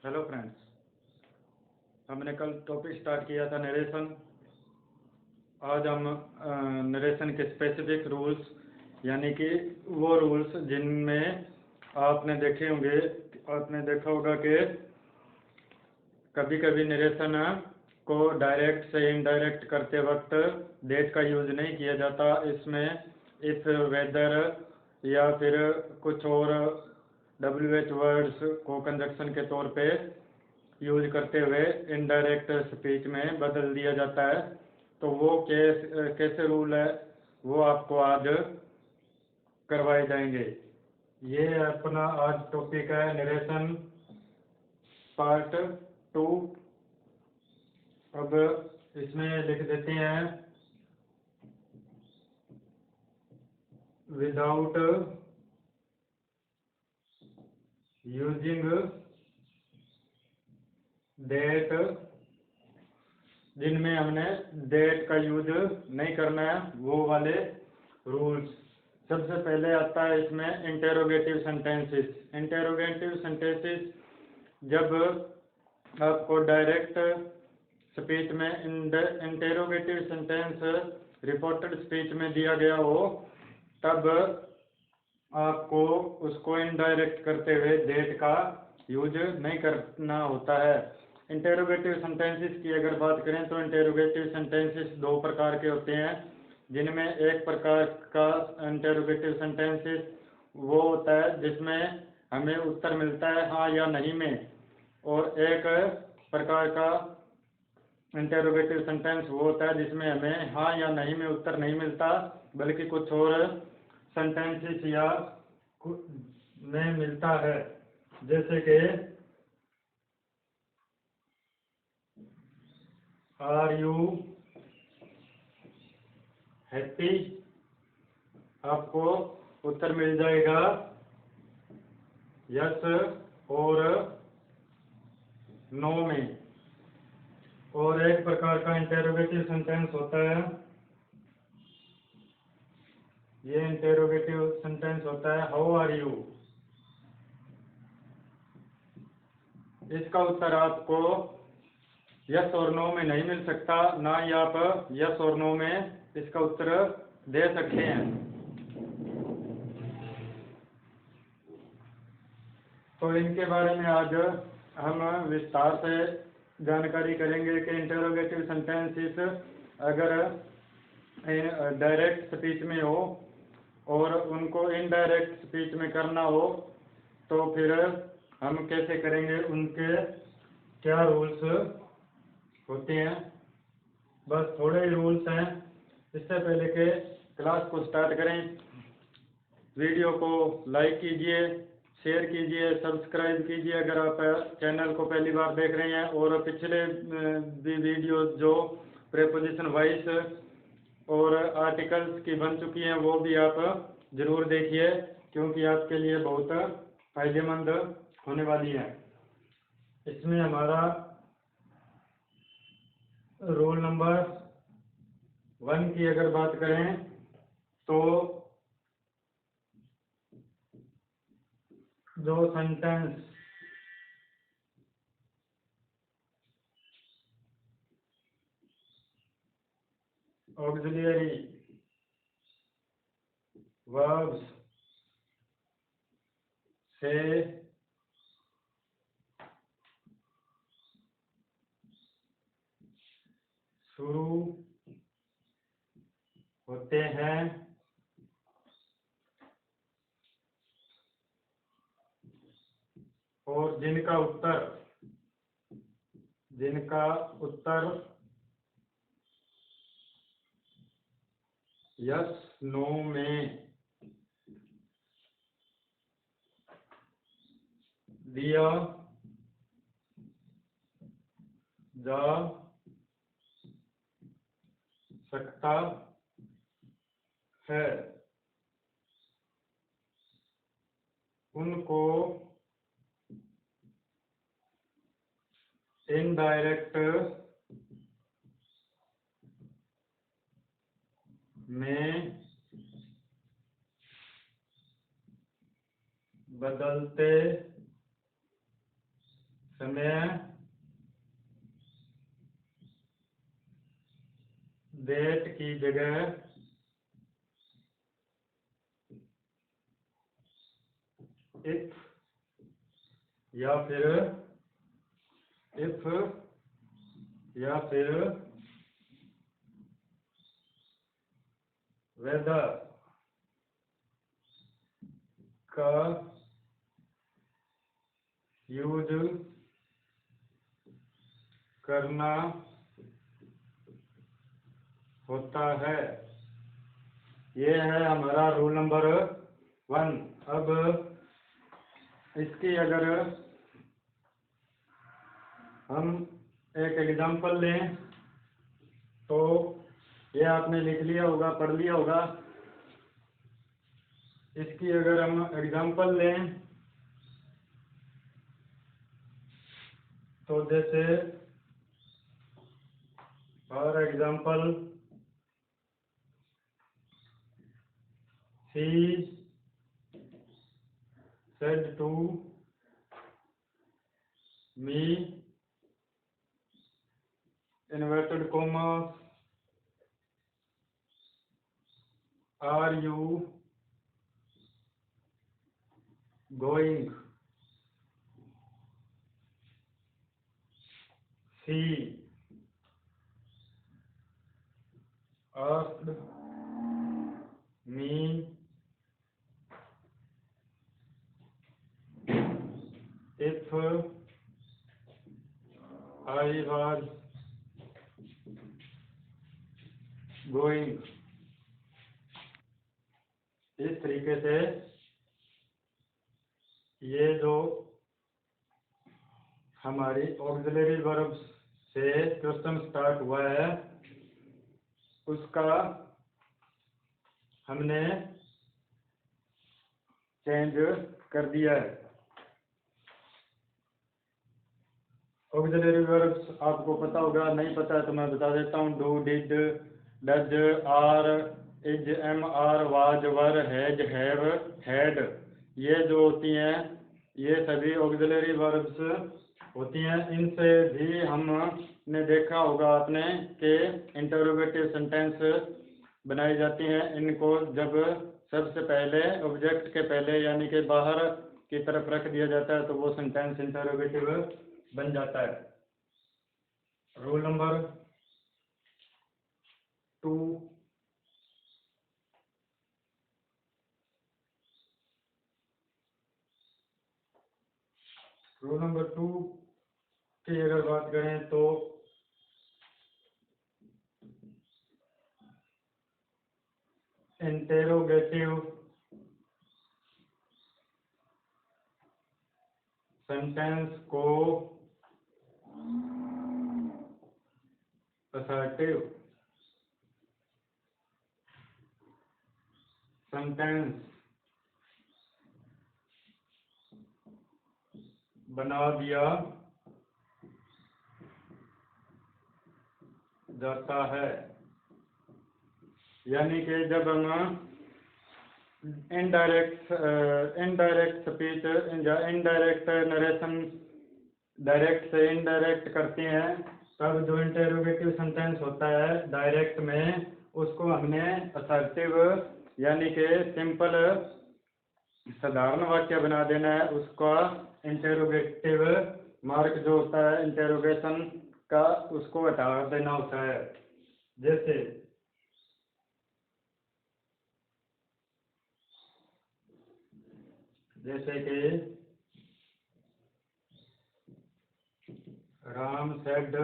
Hello friends, हमने कल topic start किया था नरेशन। आज हम नरेशन के स्पेसिफिक रूल्स यानी कि वो रूल्स जिनमें आपने देखा होगा कि कभी कभी नरेशन को डायरेक्ट से इनडायरेक्ट करते वक्त डेट का यूज़ नहीं किया जाता। इसमें इफ़, वेदर या फिर कुछ और WH वर्ड्स को कंजक्शन के तौर पे यूज करते हुए इनडायरेक्ट स्पीच में बदल दिया जाता है। तो वो कैसे रूल है वो आपको आज करवाए जाएंगे। ये अपना आज टॉपिक है नरेशन पार्ट 2। अब इसमें लिख देते हैं विदाउट यूजिंग डेट, जिनमें हमने डेट का यूज नहीं करना है वो वाले रूल्स। सबसे पहले आता है इसमें इंटेरोगेटिव सेंटेंसेस। इंटेरोगेटिव सेंटेंसेस जब आपको डायरेक्ट स्पीच में इंटेरोगेटिव सेंटेंस रिपोर्टेड स्पीच में दिया गया हो, तब आपको उसको इनडायरेक्ट करते हुए डेट का यूज नहीं करना होता है। इंटेरोगेटिव सेंटेंसेस की अगर बात करें तो इंटेरोगेटिव सेंटेंसेस दो प्रकार के होते हैं, जिनमें एक प्रकार का इंटेरोगेटिव सेंटेंसेस वो होता है जिसमें हमें उत्तर मिलता है हाँ या नहीं में, और एक प्रकार का इंटेरोगेटिव सेंटेंस वो होता है जिसमें हमें हाँ या नहीं में उत्तर नहीं मिलता, बल्कि कुछ और सेंटेंसेस या में मिलता है। जैसे कि आर यू हैप्पी, आपको उत्तर मिल जाएगा यस और नो में। और एक प्रकार का इंटेरोगेटिव सेंटेंस होता है, ये इंटेरोगेटिव सेंटेंस होता है हाउ आर यू। इसका उत्तर आपको यस और नो में नहीं मिल सकता, ना ही आप यस और नो में इसका उत्तर दे सकते हैं। तो इनके बारे में आज हम विस्तार से जानकारी करेंगे कि इंटेरोगेटिव सेंटेंसेस अगर डायरेक्ट स्पीच में हो और उनको इनडायरेक्ट स्पीच में करना हो तो फिर हम कैसे करेंगे, उनके क्या रूल्स होते हैं। बस थोड़े ही रूल्स हैं। इससे पहले के क्लास को स्टार्ट करें, वीडियो को लाइक कीजिए, शेयर कीजिए, सब्सक्राइब कीजिए अगर आप चैनल को पहली बार देख रहे हैं, और पिछले भी वीडियो जो प्रेपोजिशन वाइज और आर्टिकल्स की बन चुकी हैं वो भी आप जरूर देखिए, क्योंकि आपके लिए बहुत फायदेमंद होने वाली है। इसमें हमारा रोल नंबर 1 की अगर बात करें तो जो सेंटेंस ऑक्सिलियरी वर्ब्स से शुरू होते हैं और जिनका उत्तर यस नो में दिया जा सकता है, उनको इनडायरेक्ट में बदलते समय that की जगह if या फिर if या फिर whether का यूज करना होता है। ये है हमारा रूल नंबर 1। अब इसकी अगर हम एक एग्जांपल लें तो ये आपने लिख लिया होगा, पढ़ लिया होगा। इसकी अगर हम एग्जांपल लें तो जैसे for example he said to me inverted commas are you going? She asked me if I was going। इस तरीके से ये जो हमारी ऑक्सिलरी वर्ब्स से क्वेश्चन स्टार्ट हुआ है उसका हमने चेंज कर दिया है। ऑक्सिलरी वर्ब्स आपको पता होगा, नहीं पता है तो मैं बता देता हूँ। Do, did, does, are, is, am, are, was, were, has, have, had, ये जो होती हैं ये सभी ऑक्सिलरी वर्ब्स होती हैं। इनसे भी हमने देखा होगा आपने कि इंटरोगेटिव सेंटेंस बनाई जाती हैं। इनको जब सबसे पहले ऑब्जेक्ट के पहले यानी कि बाहर की तरफ रख दिया जाता है तो वो सेंटेंस इंटरोगेटिव बन जाता है। रूल नंबर 2, रूल नंबर 2 की अगर बात करें तो इंटेरोगेटिव सेंटेंस को असर्टिव सेंटेंस बना दिया जाता है। यानी कि जब हम इनडायरेक्ट स्पीच या इनडायरेक्ट नरेशन डायरेक्ट से इनडायरेक्ट करते हैं तब जो इंटेरोगेटिव सेंटेंस होता है डायरेक्ट में उसको हमने असर्टिव यानी कि सिंपल साधारण वाक्य बना देना है। उसका इंटेरोगेटिव मार्क जो होता है इंटेरोगेशन का उसको हटा देना होता है। जैसे कि Ram said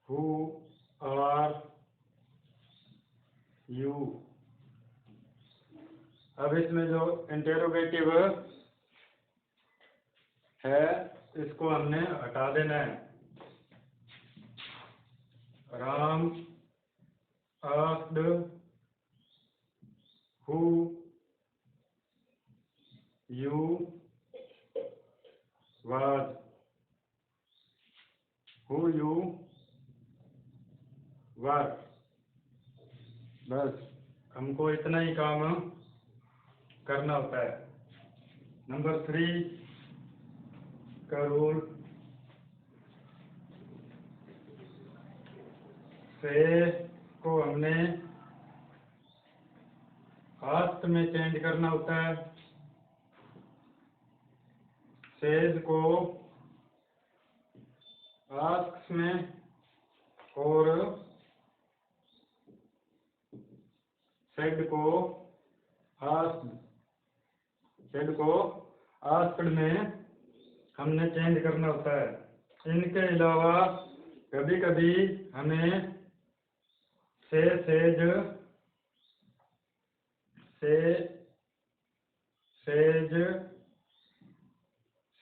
who are you. अब इसमें जो इंटेरोगेटिव है इसको हमने हटा देना है। Ram asked who you was, who you were. बस हमको इतना ही काम करना होता है। नंबर 3, का रूल से को हमने आस्ट में चेंज करना होता है, सेज को आस्क्स में और सेड को आस्क्ड में हमने चेंज करना होता है। इनके अलावा कभी कभी हमें सेज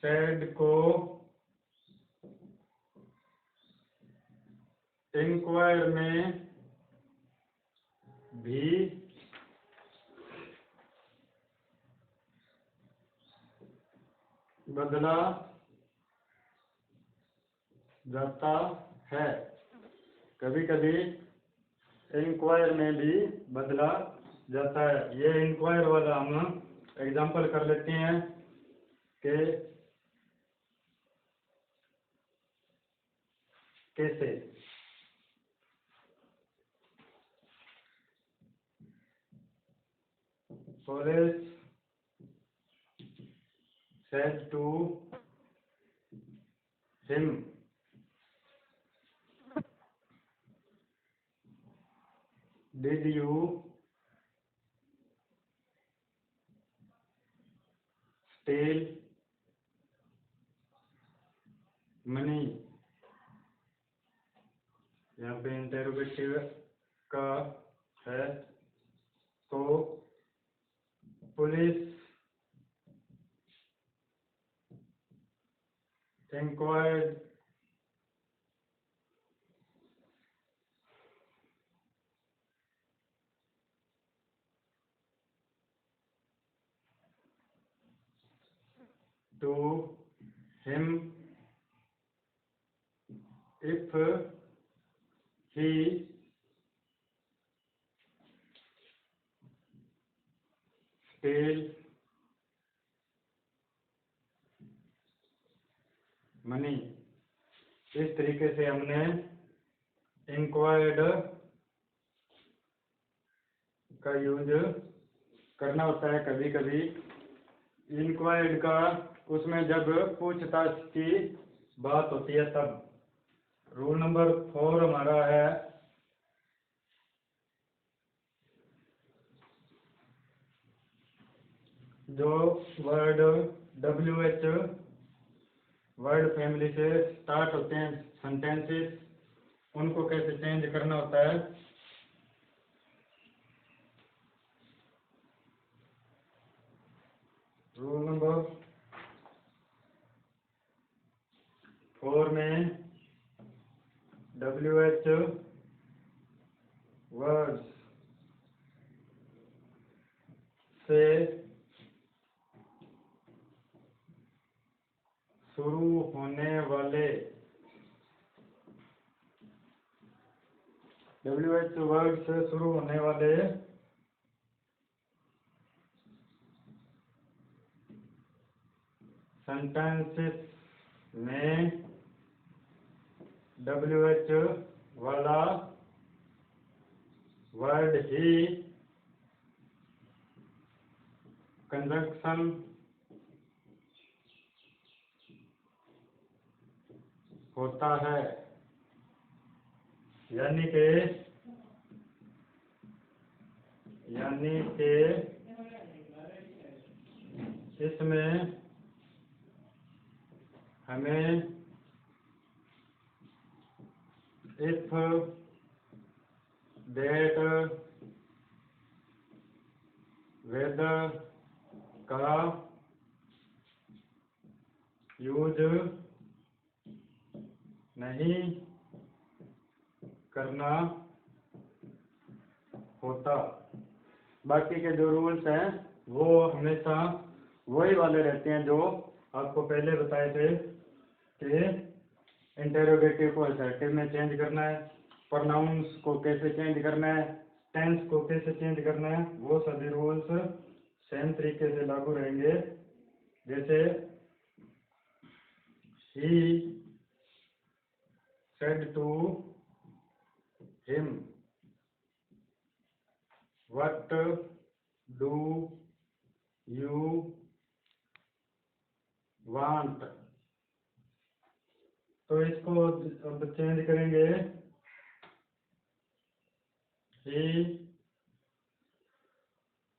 सेड को इंक्वायर में भी बदला जाता है। कभी कभी इंक्वायर में भी बदला जाता है। ये इंक्वायर वाला हम एग्जांपल कर लेते हैं कि कैसे। Police said to him, did you steal money? यहाँ पे इंटेरोगेटिव का है, तो police inquired to him if he steal money। इस तरीके से हमने इंक्वायर्ड का यूज करना होता है। कभी कभी इंक्वायर्ड का उसमें जब पूछताछ की बात होती है तब। रूल नंबर 4 हमारा है जो वर्ड WH वर्ड फैमिली से स्टार्ट होते हैं सेंटेंसेस, उनको कैसे चेंज करना होता है। रूल नंबर 4 में WH वर्ड्स से शुरू होने वाले WH वर्ड से शुरू होने वाले सेंटेंसेस में WH वाला वर्ड ही कंजंक्शन होता है। यानी के इसमें हमें इफ दैट वेदर का यूज नहीं करना होता। बाकी के जो रूल्स हैं वो हमेशा वही वाले रहते हैं जो आपको पहले बताए थे कि इंटेरोगेटिव को असर्टिव में चेंज करना है, प्रोनाउंस को कैसे चेंज करना है, टेंस को कैसे चेंज करना है, वो सभी रूल्स सेम तरीके से लागू रहेंगे। जैसे He said to him, what do you want? तो इसको अब चेंज करेंगे। He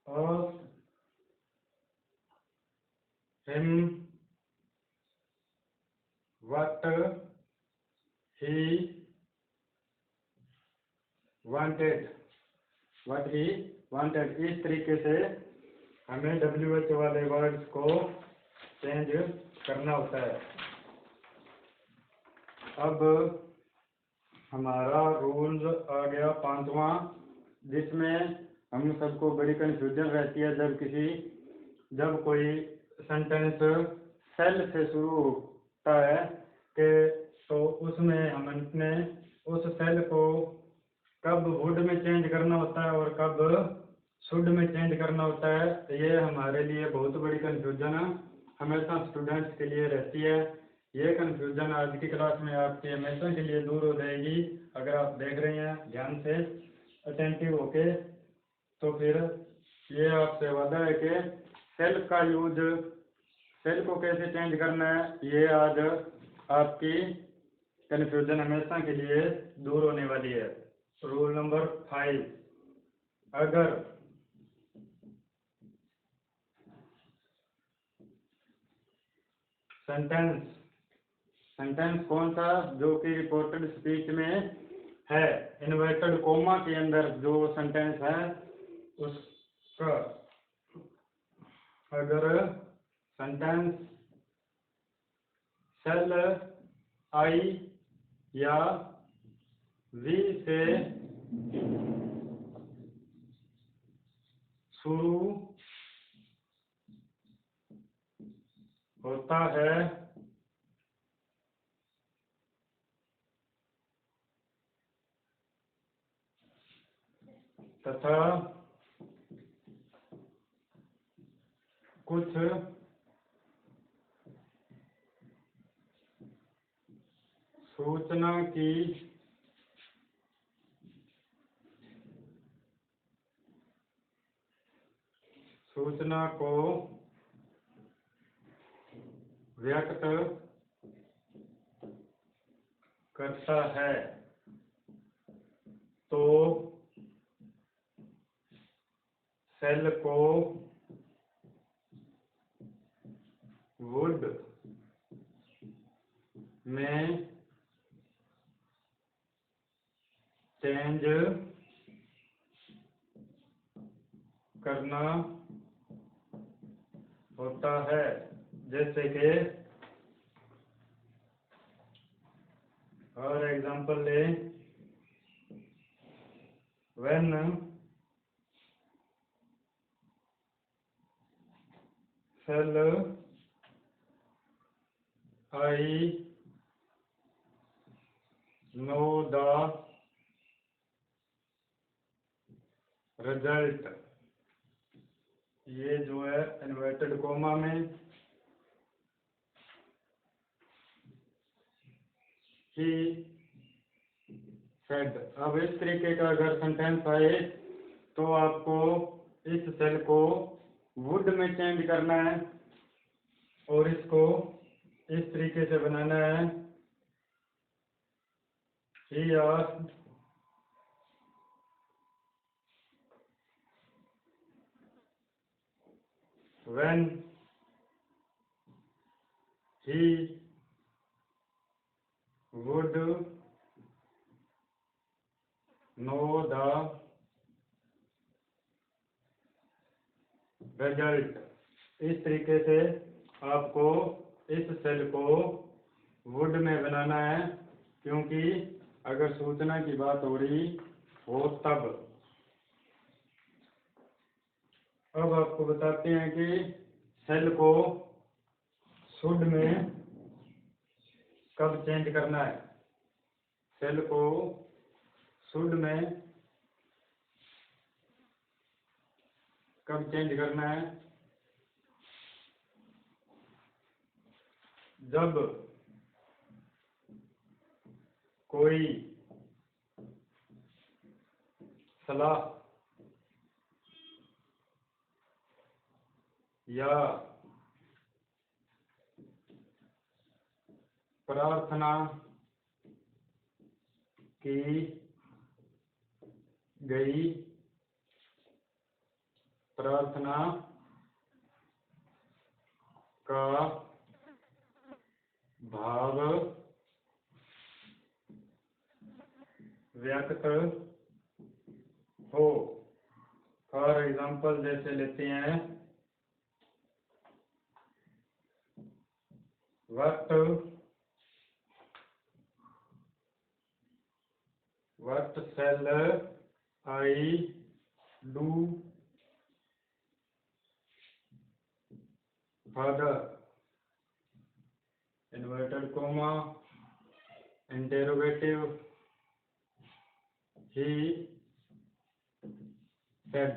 asked him what he wanted, what he wanted। इस तरीके से हमें WH वाले वर्ड्स को चेंज करना होता है। अब हमारा रूल आ गया 5वां, जिसमें हम सबको बड़ी कंफ्यूजन रहती है जब कोई सेंटेंस सेल से शुरू होता है कि तो उसमें हमने उस सेल को कब वुड में चेंज करना होता है और कब शुड में चेंज करना होता है। ये हमारे लिए बहुत बड़ी कंफ्यूजन हमेशा स्टूडेंट्स के लिए रहती है। ये कंफ्यूजन आज की क्लास में आपकी हमेशा के लिए दूर हो जाएगी अगर आप देख रहे हैं ध्यान से अटेंटिव होके। तो फिर ये आपसे वादा है कि सेल का यूज, सेल को कैसे चेंज करना है, ये आज आपकी कंफ्यूजन हमेशा के लिए दूर होने वाली है। रूल नंबर 5, अगर सेंटेंस कौन सा जो कि रिपोर्टेड स्पीच में है, इन्वर्टेड कोमा के अंदर जो सेंटेंस है उसका, अगर सेंटेंस सेल आई या वी से शुरू होता है तथा कुछ सूचना को व्यक्त करता है तो सेल को वुड में चेंज करना होता है। जैसे कि और एग्जांपल ले, when shall I know the result, ये जो है इन्वर्टेड कोमा में ही सेड। अब इस तरीके का अगर सेंटेंस आए तो आपको इस सेल को वुड में चेंज करना है और इसको इस तरीके से बनाना है, he asked when he would know the result। इस तरीके से आपको इस सेल को वुड में बनाना है, क्योंकि अगर सूचना की बात हो रही हो तब। अब आपको बताते हैं कि सेल को शुड में कब चेंज करना है। सेल को शुड में कब चेंज करना है, जब कोई सलाह या प्रार्थना की गई, प्रार्थना का भाव व्यक्त हो। फॉर एग्जाम्पल जैसे लेते हैं, what shall I do father, inverted comma, interrogative, he said।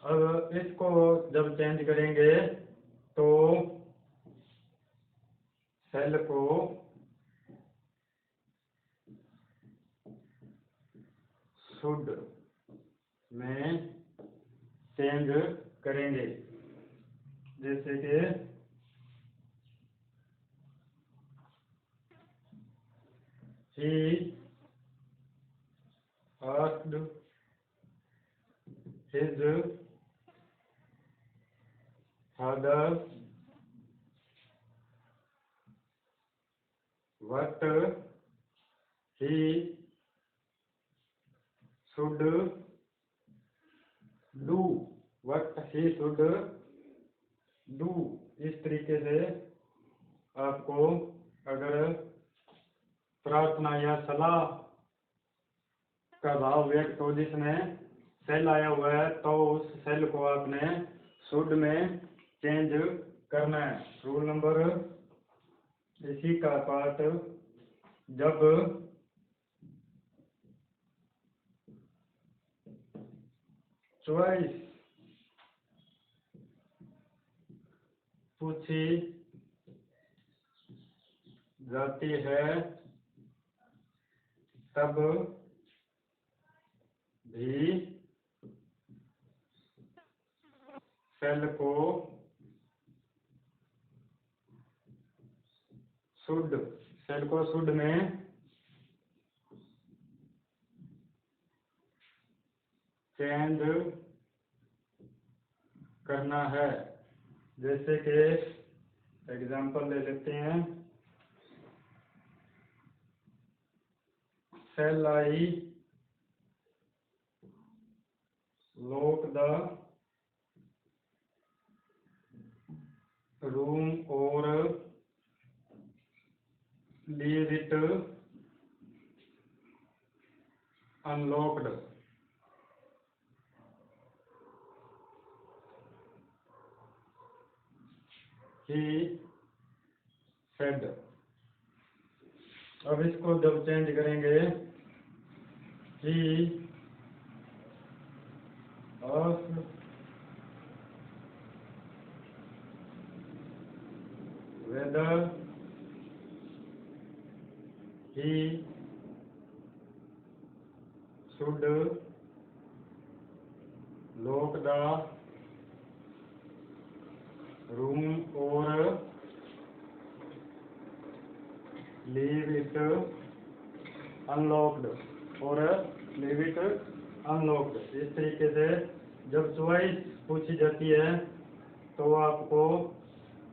अब इसको जब चेंज करेंगे तो सेल को शुड में चेंज करेंगे, जैसे कि he asked his father what he should do, what he should do। इस तरीके से आपको अगर प्रार्थना या सलाह का भाव व्यक्त हो जिसमें सेल आया हुआ है, तो उस सेल को आपने शुड में चेंज करना है। रूल नंबर इसी का पार्ट, जब चॉइस पूछी जाती है तब भी सेल को शुड में चेंज करना है। जैसे कि एग्जांपल ले लेते हैं, shall I lock the room or leave it unlocked। he said। अब इसको जब चेंज करेंगे, he asked whether he should lock the room or leave it unlocked, इस तरीके से जब चॉइस पूछी जाती है तो आपको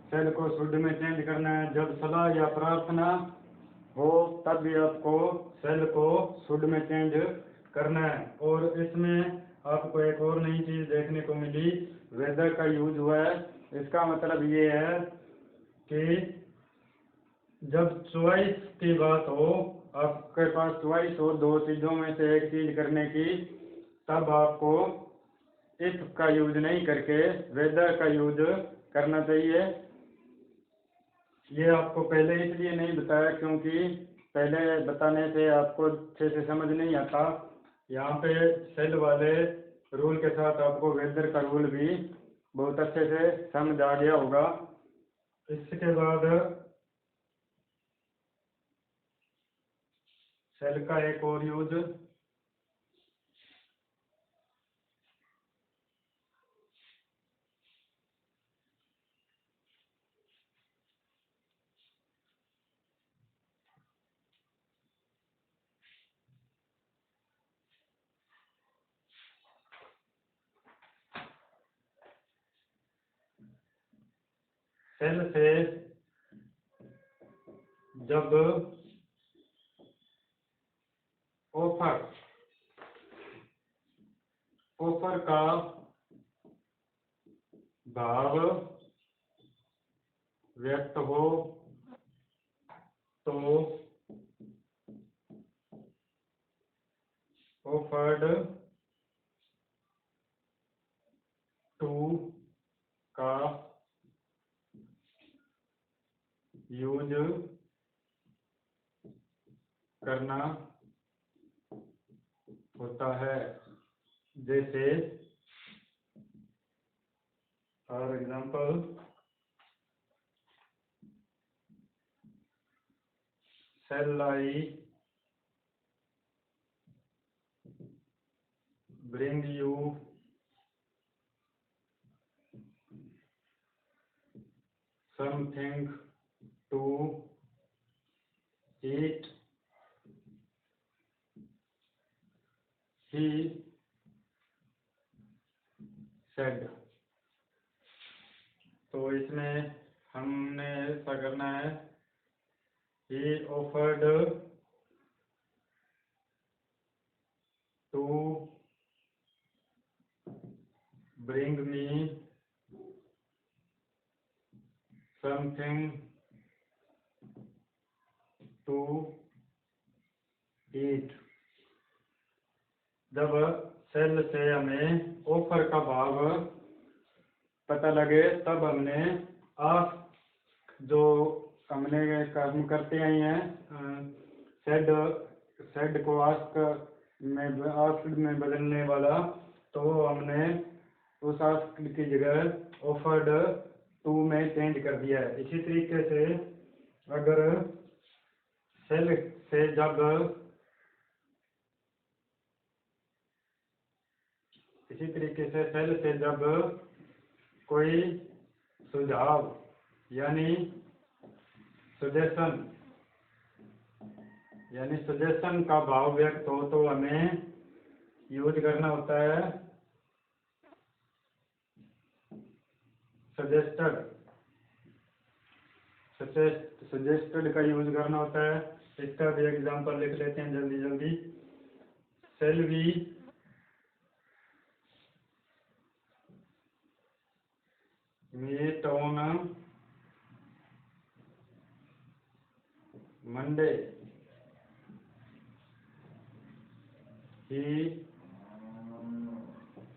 सेल को शुड में चेंज करना है। जब सलाह या प्रार्थना हो तब भी आपको सेल को शुड में चेंज करना है। और इसमें आपको एक और नई चीज देखने को मिली, वेदर का यूज हुआ है। इसका मतलब ये है कि जब चॉइस की बात हो, आपके पास चॉइस हो दो चीजों में से एक चीज करने की, तब आपको इफ का यूज नहीं करके वेदर का यूज करना चाहिए। ये आपको पहले इसलिए नहीं बताया क्योंकि पहले बताने से आपको अच्छे से समझ नहीं आता। यहाँ पे सेल वाले रूल के साथ आपको वेदर का रूल भी बहुत अच्छे से समझ आ गया होगा। इसके बाद सेल का एक और यूज, सेल से जब ऑफर ऑफर का भाव व्यक्त हो तो ऑफर्ड टू का यूज करना होता है। जैसे for example shall I bring you something to eat? He said। तो इसमें हमने ऐसा करना है, he offered to bring me something to eat। जब सेल से हमें ऑफर का भाव पता लगे तब हमने आस्क, जो हमने काम करते आए हैं, सेड को आस्क में बदलने वाला, तो हमने उस आस्क की जगह ऑफर्ड टू में चेंज कर दिया है। इसी तरीके से अगर सेल से जब इसी तरीके से सेल से जब कोई सुझाव यानी सजेशन का भाव व्यक्त हो तो हमें यूज करना होता है सजेस्टेड का यूज करना होता है। इसका भी एग्जांपल लिख लेते हैं जल्दी जल्दी। shall we meet on Monday? He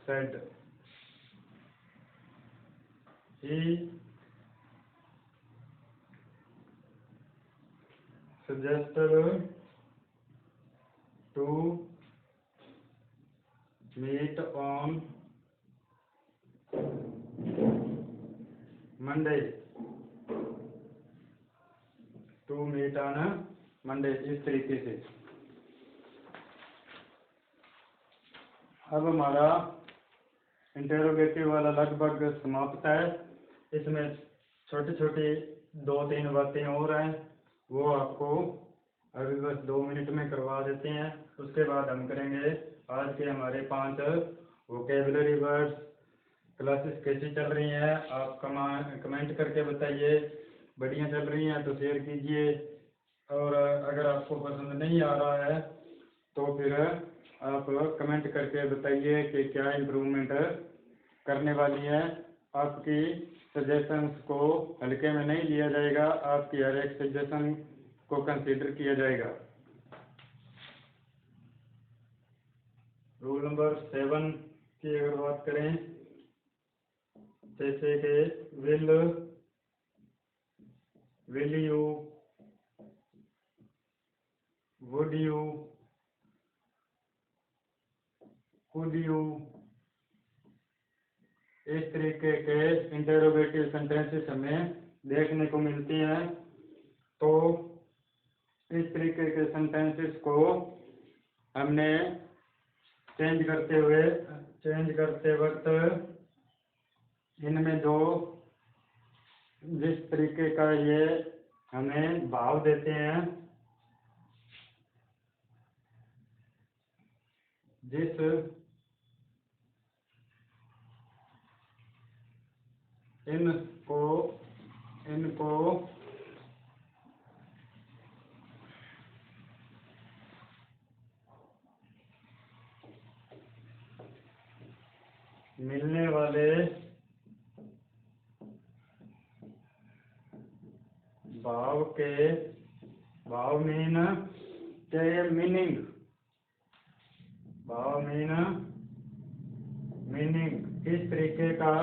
said। He suggested to meet on Monday। to meet on Monday, इस तरीके से। अब हमारा इंटेरोगेटिव वाला लगभग समाप्त है। इसमें छोटी छोटी 2-3 बातें और हैं, वो आपको अभी बस 2 मिनट में करवा देते हैं। उसके बाद हम करेंगे आज के हमारे 5 वोकेबुलरी वर्ड्स। क्लासेस कैसी चल रही हैं आप कमेंट करके बताइए। बढ़िया चल रही हैं तो शेयर कीजिए, और अगर आपको पसंद नहीं आ रहा है तो फिर आप कमेंट करके बताइए कि क्या इम्प्रूवमेंट करने वाली है। आपकी सजेशंस को हल्के में नहीं लिया जाएगा, आपकी हर एक सजेशन को कंसीडर किया जाएगा। रूल नंबर 7 की अगर बात करें, जैसे कि will you, would you, could you, इस तरीके के इंटेरोगेटिव सेंटेंसेस हमें देखने को मिलती हैं। तो इस तरीके के सेंटेंसेस को हमने चेंज करते वक्त इनमें जो जिस तरीके का ये हमें भाव देते हैं, जिस इनको मिलने वाले भाव मीन मीनिंग किस तरीके का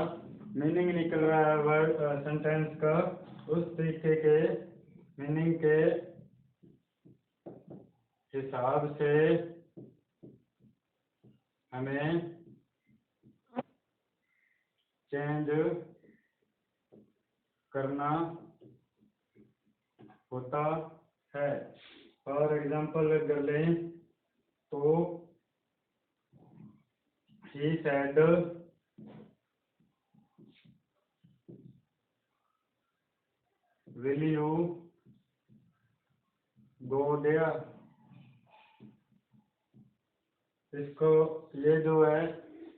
मीनिंग निकल रहा है वर्ड सेंटेंस का, उस तरीके के मीनिंग के हिसाब से हमें चेंज करना होता है। फॉर एग्जाम्पल अगर लें तो he said will you go there। इसको ये जो है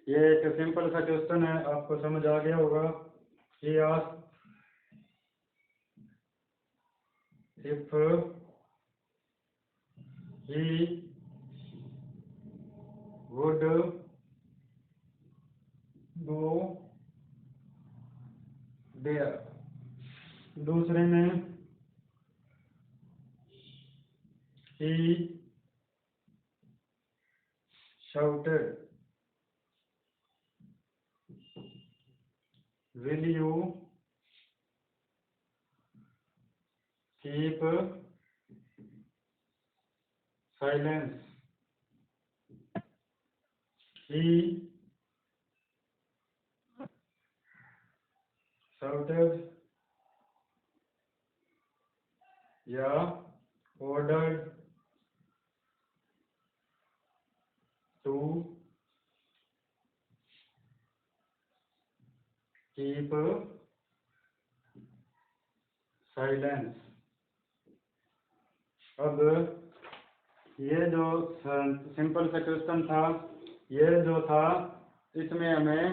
ये एक सिंपल सा क्वेश्चन है, आपको समझ आ गया होगा। he asked if he would go there। दूसरे में he shouted will you keep silence। he shouted या ordered to keep silence। अब ये जो सिंपल सा क्वेश्चन था, ये जो था इसमें हमें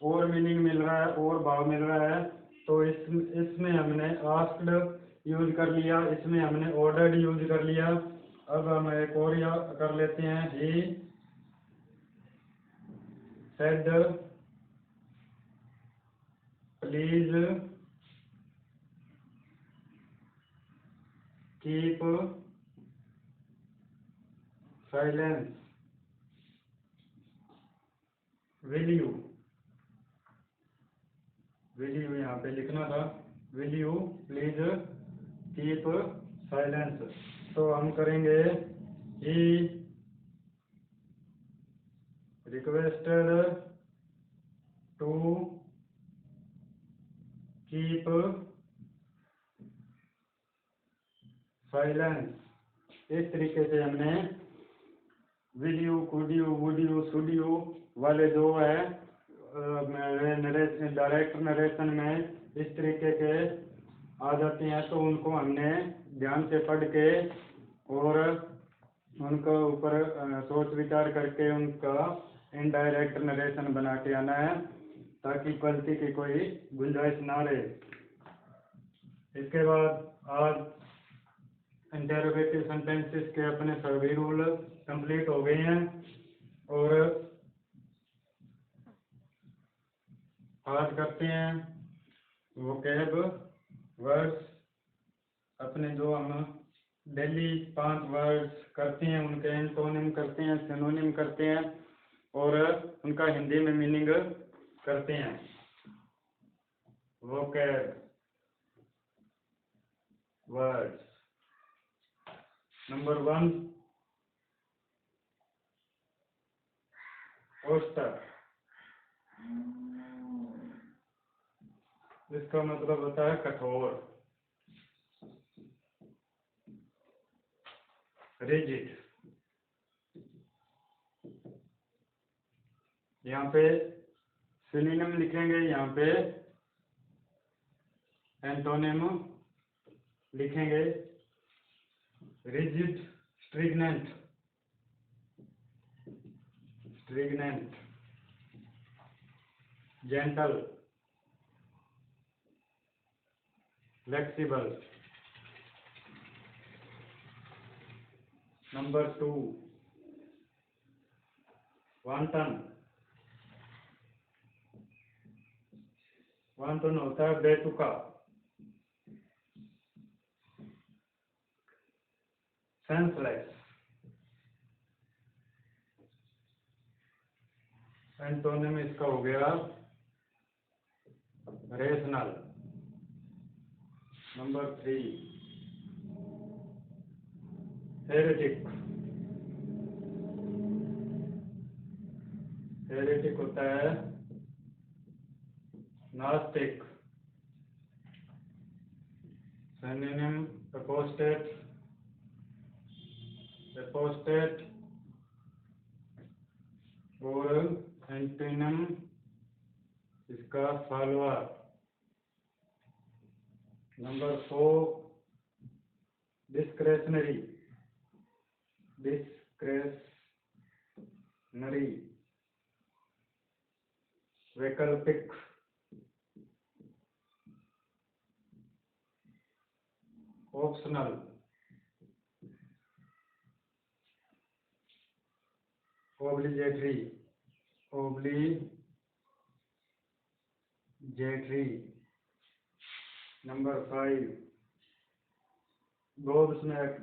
और मीनिंग मिल रहा है और भाव मिल रहा है, तो इसमें हमने आस्क्ड यूज कर लिया, इसमें हमने ऑर्डर्ड यूज कर लिया। अब हम एक और कर लेते हैं, he said please keep silence will you यहाँ पे लिखना था, will you please keep silence. तो हम करेंगे he requested to keep silence. इस तरीके से हमने will you, could you, would you, should you वाले जो है डायरेक्ट नरेशन में इस तरीके के आ जाते हैं, तो उनको हमने ध्यान से पढ़ के और उनका ऊपर सोच विचार करके उनका इनडायरेक्ट नरेशन बना के आना है, ताकि गलती की कोई गुंजाइश ना रहे। इसके बाद आज इंटेरोगेटिव सेंटेंसेस के अपने सभी रूल कंप्लीट हो गए हैं, और आज करते हैं वोकैब वर्ड्स। अपने जो हम डेली 5 वर्ड्स करते हैं उनके एंटोनिम करते हैं, सिनोनिम करते हैं, और उनका हिंदी में मीनिंग करते हैं। Vocab words number 1 oyster. इसका मतलब होता है कठोर। रिजिड। यहाँ पे सिनोनिम लिखेंगे, यहाँ पे एंटोनिम लिखेंगे। Rigid, stringent, stringent, gentle, flexible. Number 2 wanton. Wanton होता है बेतुका। सेंसलेस। एंटोनिम इसका हो गया रेशनल। Number 3 heretic. हेरेटिक होता है नास्तिक। सिनोनिम अपोस्टेट, एपोस्टेट और एंटोनिम इसका फॉलोअर। Number 4 discretionary. डिस्क्रेशनरी, वैकल्पिक, ऑप्शनल, ऑब्लिगेटरी, ऑब्लिगेटरी। नंबर 5 गोबस्मैक।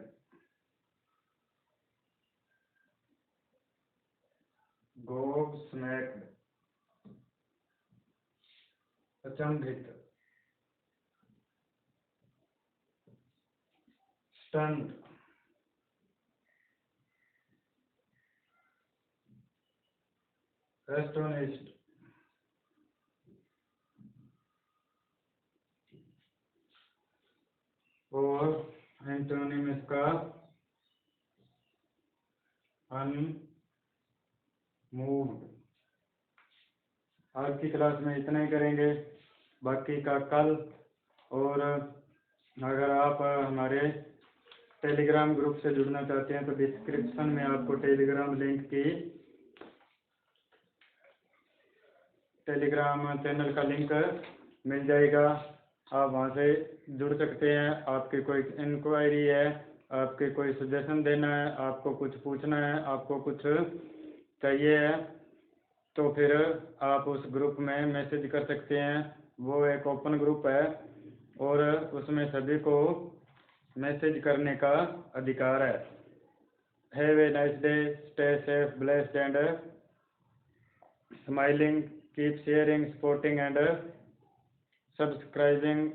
गोबस्मैक, अचंभित। Stunt, astonished. और एंटोनिम इसका अनमूव्ड। आज की क्लास में इतना ही करेंगे, बाकी का कल। और अगर आप हमारे टेलीग्राम ग्रुप से जुड़ना चाहते हैं तो डिस्क्रिप्शन में आपको टेलीग्राम लिंक की, टेलीग्राम चैनल का लिंक मिल जाएगा। आप वहां से जुड़ सकते हैं। आपकी कोई इंक्वायरी है, आपके कोई सजेशन देना है, आपको कुछ पूछना है, आपको कुछ चाहिए है, तो फिर आप उस ग्रुप में मैसेज कर सकते हैं। वो एक ओपन ग्रुप है और उसमें सभी को मैसेज करने का अधिकार है। Have a nice day, stay safe, blessed and smiling, keep sharing, supporting and subscribing